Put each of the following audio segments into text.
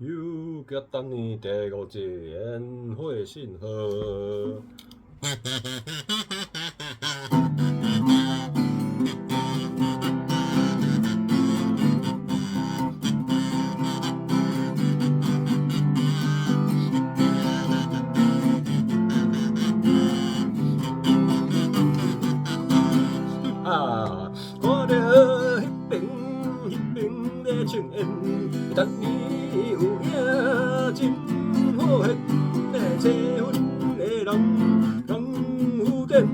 又结当年第五节宴会信号。啊，看着迄边咧唱演，但你有影真好现，切阮的人有点，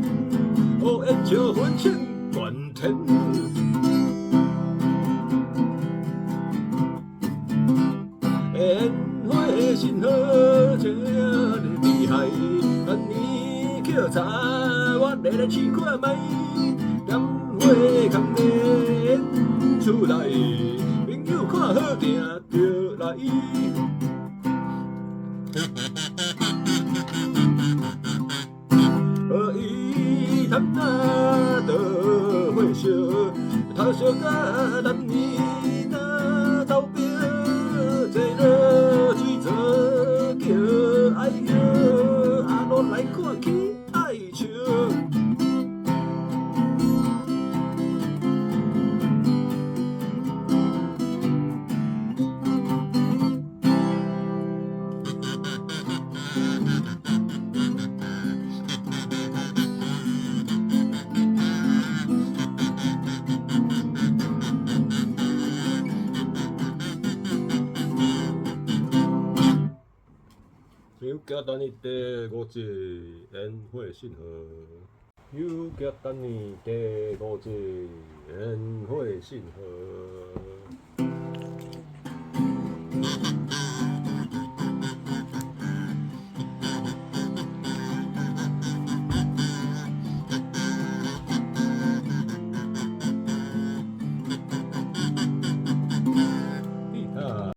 乌烟笑分清关天。烟火信号这么厉害，但你叫查我来试看卖。点火空的出来，朋友看好定着来。伊贪那的火烧，他烧甲男儿那头边，坐落水槽叫哎哟，阿罗来看起爱笑。又叫等你第五节宴会信号，又叫等你第五节宴会信号。